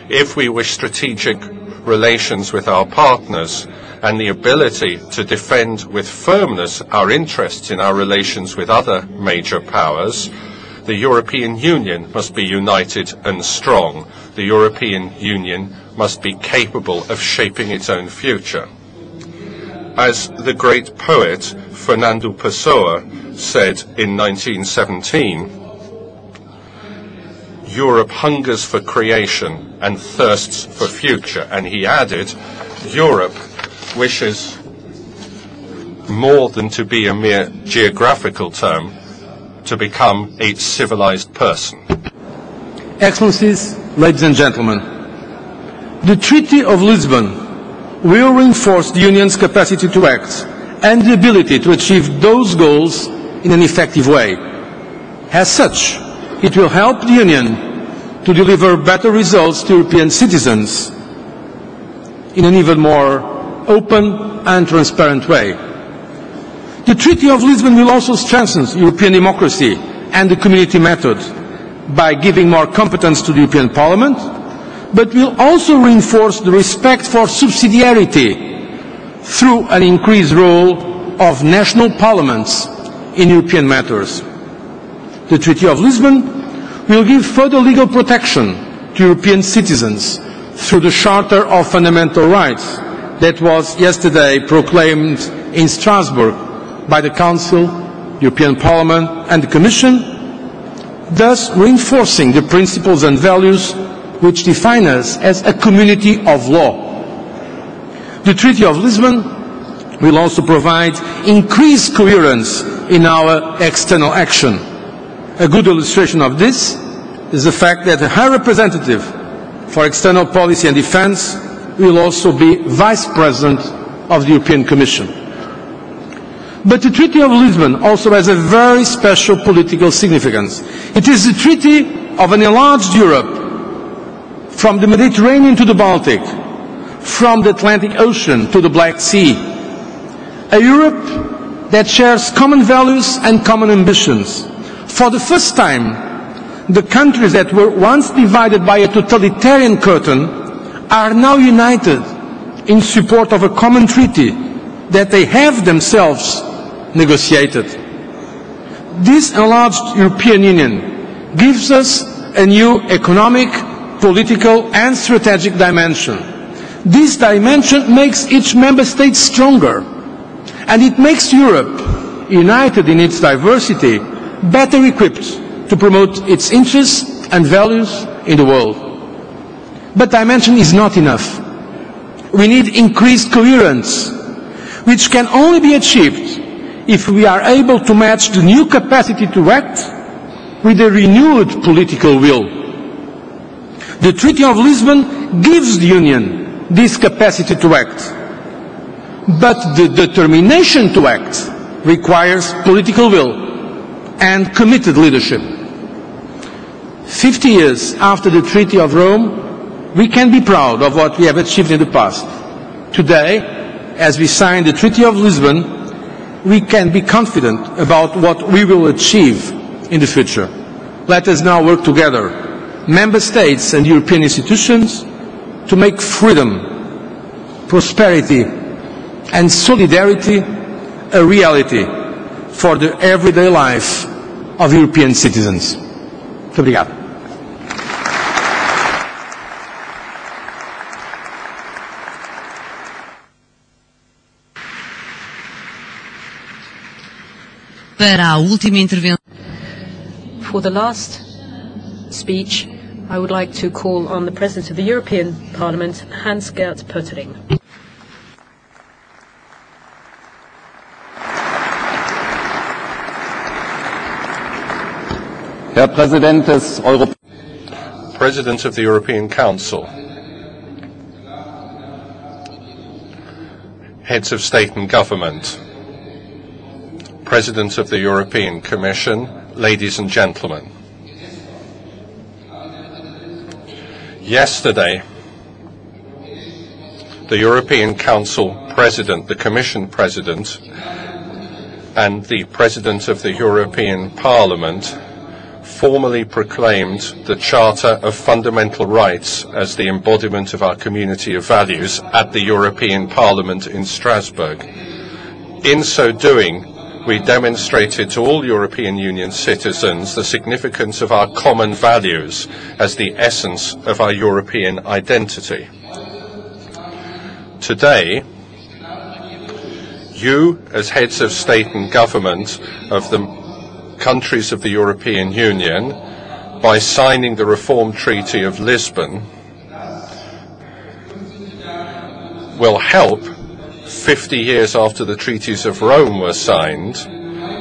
If we wish strategic relations with our partners and the ability to defend with firmness our interests in our relations with other major powers, the European Union must be united and strong. The European Union must be capable of shaping its own future. As the great poet Fernando Pessoa said in 1917, Europe hungers for creation and thirsts for future. And he added, Europe wishes more than to be a mere geographical term, to become a civilized person. Excellencies, ladies and gentlemen, the Treaty of Lisbon will reinforce the Union's capacity to act and the ability to achieve those goals in an effective way. As such, it will help the Union to deliver better results to European citizens in an even more open and transparent way. The Treaty of Lisbon will also strengthen European democracy and the community method by giving more competence to the European Parliament, but will also reinforce the respect for subsidiarity through an increased role of national parliaments in European matters. The Treaty of Lisbon will give further legal protection to European citizens through the Charter of Fundamental Rights that was yesterday proclaimed in Strasbourg by the Council, European Parliament and the Commission, thus reinforcing the principles and values which define us as a community of law. The Treaty of Lisbon will also provide increased coherence in our external action. A good illustration of this is the fact that the High Representative for External Policy and Defence will also be Vice President of the European Commission. But the Treaty of Lisbon also has a very special political significance. It is the treaty of an enlarged Europe, from the Mediterranean to the Baltic, from the Atlantic Ocean to the Black Sea. A Europe that shares common values and common ambitions. For the first time, the countries that were once divided by a totalitarian curtain are now united in support of a common treaty that they have themselves negotiated. This enlarged European Union gives us a new economic, political and strategic dimension. This dimension makes each member state stronger, and it makes Europe, united in its diversity, better equipped to promote its interests and values in the world. But dimension is not enough. We need increased coherence, which can only be achieved if we are able to match the new capacity to act with a renewed political will. The Treaty of Lisbon gives the Union this capacity to act, but the determination to act requires political will and committed leadership. 50 years after the Treaty of Rome, we can be proud of what we have achieved in the past. Today, as we sign the Treaty of Lisbon, we can be confident about what we will achieve in the future. Let us now work together, Member States and European institutions, to make freedom, prosperity and solidarity a reality for the everyday life of European citizens. Muito obrigado. Para a última intervenção. For the last speech, I would like to call on the President of the European Parliament, Hans-Gert Pöttering. Herr Präsident des President of the European Council, Heads of State and Government, President of the European Commission, ladies and gentlemen. Yesterday, the European Council President, the Commission President, and the President of the European Parliament formally proclaimed the Charter of Fundamental Rights as the embodiment of our community of values at the European Parliament in Strasbourg. In so doing, we demonstrated to all European Union citizens the significance of our common values as the essence of our European identity. Today, you, as heads of state and government of the countries of the European Union, by signing the Reform Treaty of Lisbon, will help, 50 years after the treaties of Rome were signed,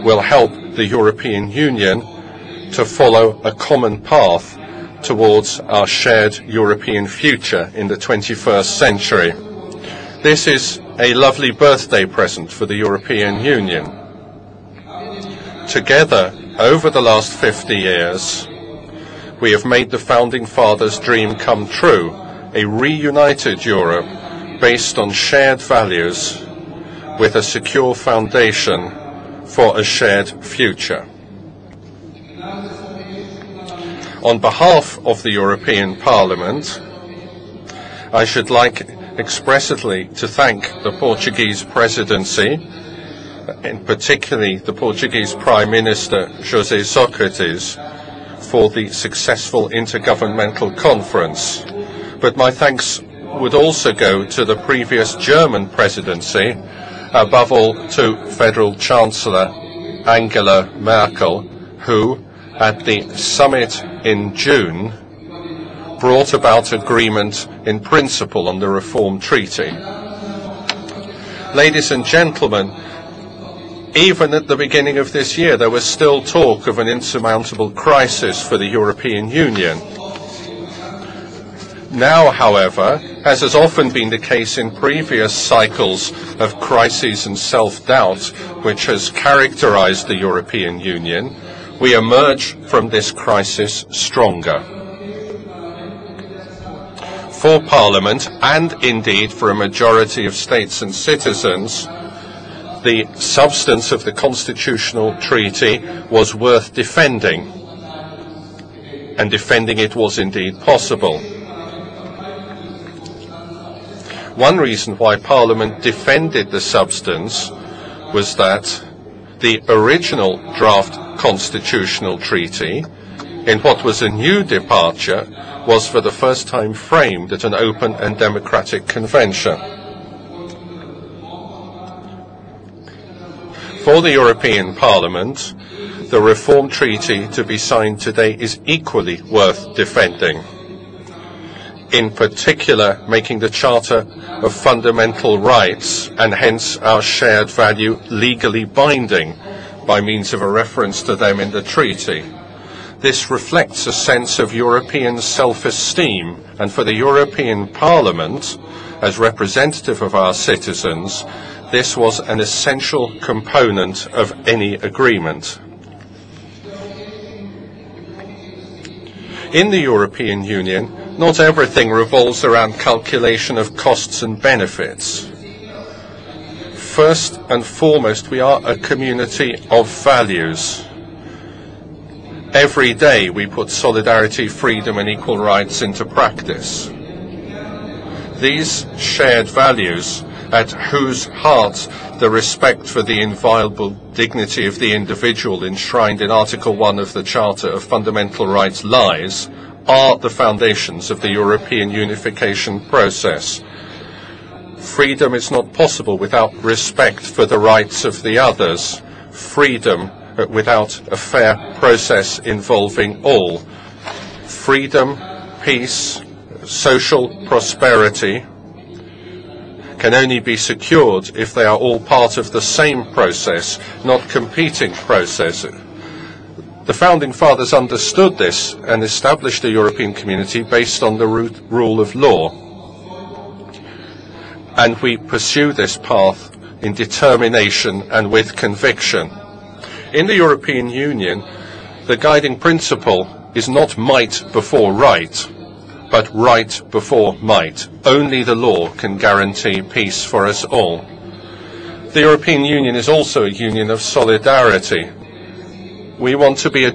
will help the European Union to follow a common path towards our shared European future in the 21st century. This is a lovely birthday present for the European Union. Together, over the last 50 years, we have made the Founding Fathers' dream come true, a reunited Europe based on shared values with a secure foundation for a shared future. On behalf of the European Parliament, I should like expressly to thank the Portuguese Presidency, and particularly the Portuguese Prime Minister José Sócrates, for the successful intergovernmental conference. But my thanks would also go to the previous German presidency, above all to Federal Chancellor Angela Merkel, who, at the summit in June, brought about agreement in principle on the Reform Treaty. Ladies and gentlemen, even at the beginning of this year, there was still talk of an insurmountable crisis for the European Union. Now, however, as has often been the case in previous cycles of crises and self-doubt which has characterized the European Union, we emerge from this crisis stronger. For Parliament, and indeed for a majority of states and citizens, the substance of the constitutional treaty was worth defending, and defending it was indeed possible. One reason why Parliament defended the substance was that the original draft constitutional treaty, in what was a new departure, was for the first time framed at an open and democratic convention. For the European Parliament, the Reform Treaty to be signed today is equally worth defending. In particular, making the Charter of Fundamental Rights, and hence our shared value, legally binding by means of a reference to them in the treaty. This reflects a sense of European self-esteem, and for the European Parliament, as representative of our citizens, this was an essential component of any agreement. In the European Union, not everything revolves around calculation of costs and benefits. First and foremost, we are a community of values. Every day we put solidarity, freedom and equal rights into practice. These shared values, at whose heart the respect for the inviolable dignity of the individual enshrined in Article 1 of the Charter of Fundamental Rights lies, are the foundations of the European unification process. Freedom is not possible without respect for the rights of the others. Freedom without a fair process involving all. Freedom, peace, social prosperity can only be secured if they are all part of the same process, not competing processes. The Founding Fathers understood this and established a European community based on the rule of law. And we pursue this path in determination and with conviction. In the European Union, the guiding principle is not might before right, but right before might. Only the law can guarantee peace for us all. The European Union is also a union of solidarity. We want to be a